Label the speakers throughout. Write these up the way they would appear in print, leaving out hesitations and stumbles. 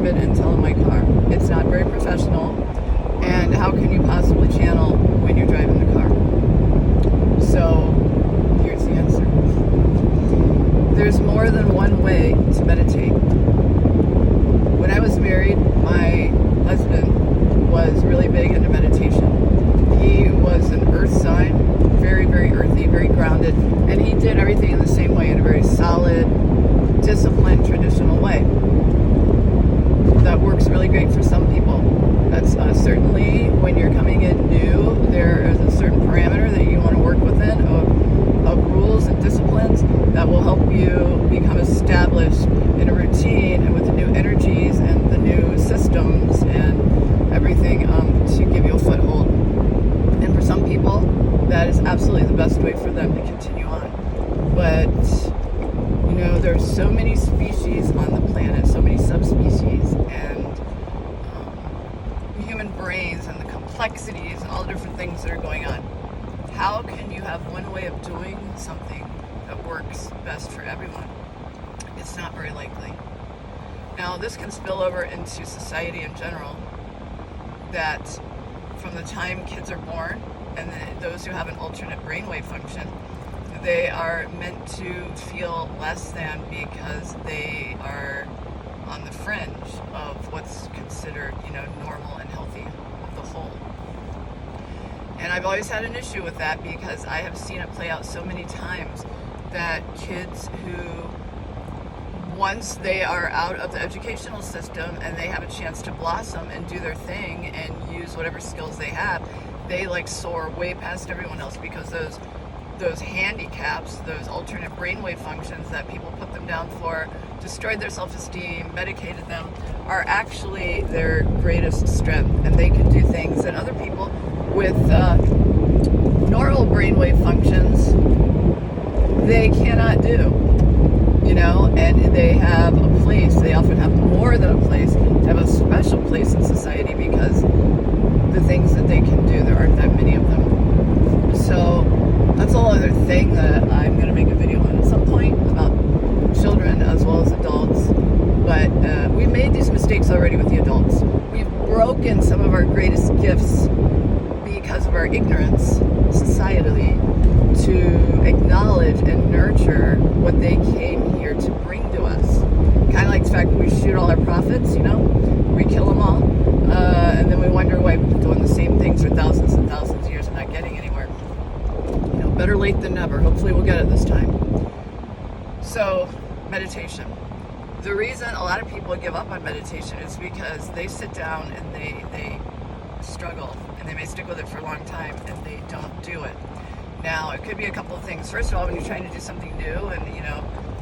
Speaker 1: of an INTELL in my car. It's not very professional, and how can you possibly channel when you're driving the car? So here's the answer. There's more than one way to meditate. When I was married, my husband was really big into meditation. He was an earth sign, very, very earthy, very grounded, and he did everything in the same way, in a very solid, disciplined, traditional way. That works really great for some people. That's certainly when you're coming in new, there is a certain parameter that you want to work within of rules and disciplines that will help you become established in a routine and with the new energies and the new systems and everything to give you a foothold. And for some people, that is absolutely the best way for them to continue on. But there's so many species on the planet, so many subspecies, and human brains and the complexities and all the different things that are going on. How can you have one way of doing something that works best for everyone? It's not very likely. Now, this can spill over into society in general, that from the time kids are born, and those who have an alternate brainwave function, they are meant to feel less than because they are on the fringe of what's considered, normal and healthy of the whole. And I've always had an issue with that because I have seen it play out so many times that kids who, once they are out of the educational system and they have a chance to blossom and do their thing and use whatever skills they have, they soar way past everyone else because those handicaps, those alternate brainwave functions that people put them down for, destroyed their self-esteem, medicated them, are actually their greatest strength. And they can do things that other people with normal brainwave functions, they cannot do. And they have a place, they often have more than a place, they have a special place in society because the things that they can do, there aren't that many of them. So that's a whole other thing that I'm going to make a video on at some point about children as well as adults. But we made these mistakes already with the adults. We've broken some of our greatest gifts because of our ignorance societally to acknowledge and nurture what they came here to bring to us. Kind of like the fact that we shoot all our prophets, we kill them all, and then we wonder why we're doing the same things for thousands and thousands of years and not getting anywhere. Better late than never. Hopefully we'll get it this time. So, meditation. The reason a lot of people give up on meditation is because they sit down and they struggle, and they may stick with it for a long time and they don't do it. Now, it could be a couple of things. First of all, when you're trying to do something new, and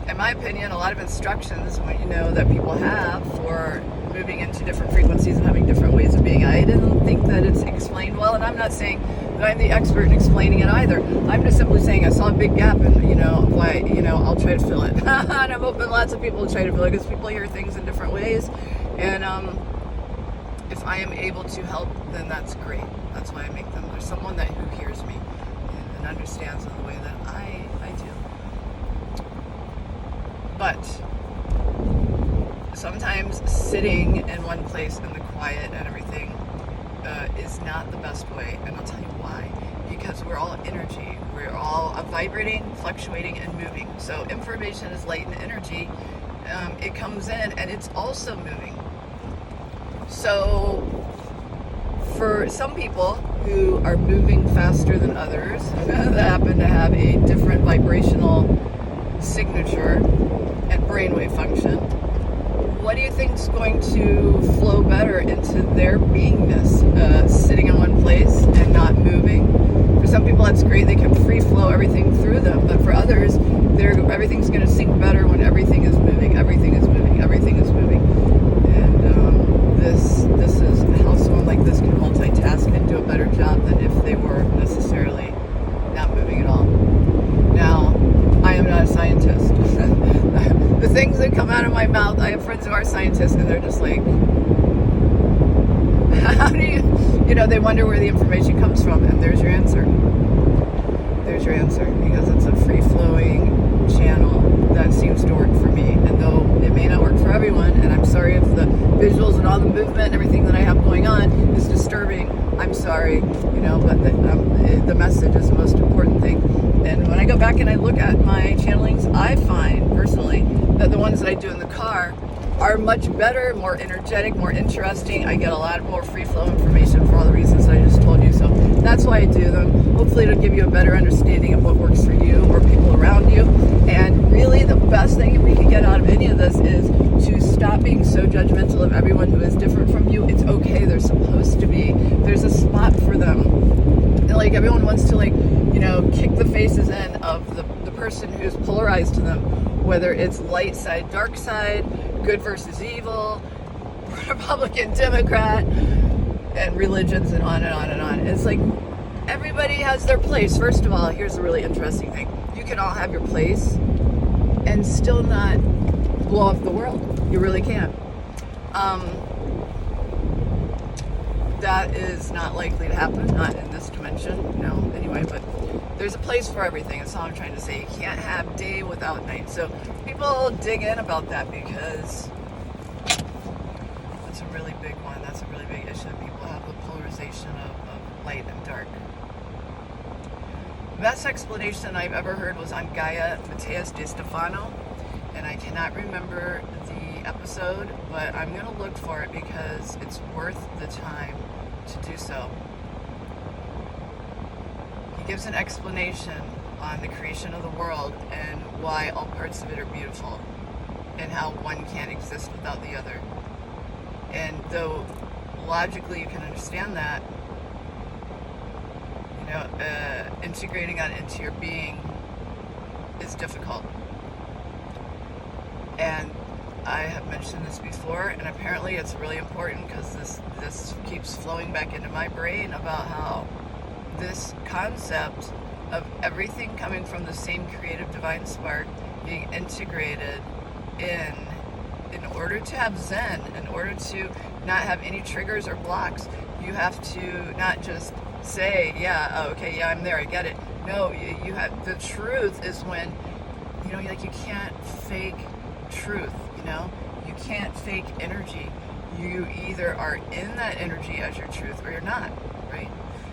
Speaker 1: in my opinion, a lot of instructions that people have for moving into different frequencies and having different ways of being. I didn't think that it's explained well, and I'm not saying that I'm the expert in explaining it either. I'm just simply saying I saw a big gap, and why I'll try to fill it. And I'm hoping lots of people will try to fill it because people hear things in different ways, and if I am able to help, then that's great. That's why I make them. There's someone who hears me and understands in the way that I do. But sometimes sitting in one place in the quiet and everything is not the best way, and I'll tell you why. Because we're all energy. We're all vibrating, fluctuating, and moving. So information is latent energy. It comes in, and it's also moving. So for some people who are moving faster than others, that happen to have a different vibrational signature and brainwave function, what do you think is going to flow better into their beingness? Sitting in one place and not moving. For some people, that's great. They can free flow everything through them. But for others, everything's going to sync better when everything is moving. Everything is moving. Everything is moving. And this is how someone like this can multitask and do a better job than if they were necessarily not moving at all. Now, I am not a scientist. The things that come out of my mouth, I have friends who are scientists, and they're just like, how do you they wonder where the information comes from, and there's your answer. There's your answer, because it's a free-flowing channel that seems to work for me, and though it may not work for everyone, and I'm sorry if the visual message is the most important thing. And when I go back and I look at my channelings, I find personally that the ones that I do in the car are much better, more energetic, more interesting. I get a lot more free flow information for all the reasons that I just told you. So that's why I do them. Hopefully it'll give you a better understanding of what works for you or people around you. And really the best thing we can get out of any of this is to stop being so judgmental of everyone who is different from you. It's okay, they're supposed to be. There's a spot for them. And like everyone wants to kick the faces in of the person who's polarized to them, whether it's light side, dark side, good versus evil, Republican, Democrat, and religions, and on and on and on. It's like everybody has their place. First of all, here's a really interesting thing. You can all have your place and still not blow up the world. You really can. That is not likely to happen, not in this dimension, anyway, but there's a place for everything. That's all I'm trying to say. You can't have day without night. So people dig in about that because that's a really big one. That's a really big issue. People have the polarization of light and dark. The best explanation I've ever heard was on Gaia Mateus de Stefano, and I cannot remember the episode, but I'm going to look for it because it's worth the time to do so. He gives an explanation on the creation of the world and why all parts of it are beautiful and how one can't exist without the other. And though logically you can understand that, integrating that into your being is difficult. And I have mentioned this before, and apparently it's really important because this keeps flowing back into my brain about how this concept of everything coming from the same creative divine spark being integrated in order to have Zen, in order to not have any triggers or blocks, you have to not just say, I'm there, I get it. No, you have, the truth is when, you can't fake truth, you can't fake energy. You either are in that energy as your truth or you're not, right?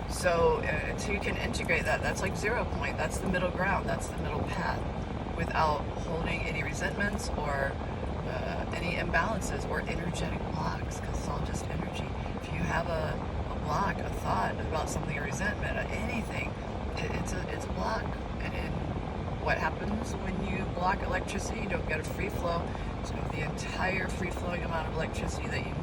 Speaker 1: So until you can integrate that, that's like 0 point, that's the middle ground, that's the middle path, without holding any resentments or any imbalances or energetic blocks, because it's all just energy. If you have a block, a thought about something, a resentment, anything, it's a block. And what happens when you block electricity? You don't get a free flow. So the entire free flowing amount of electricity that you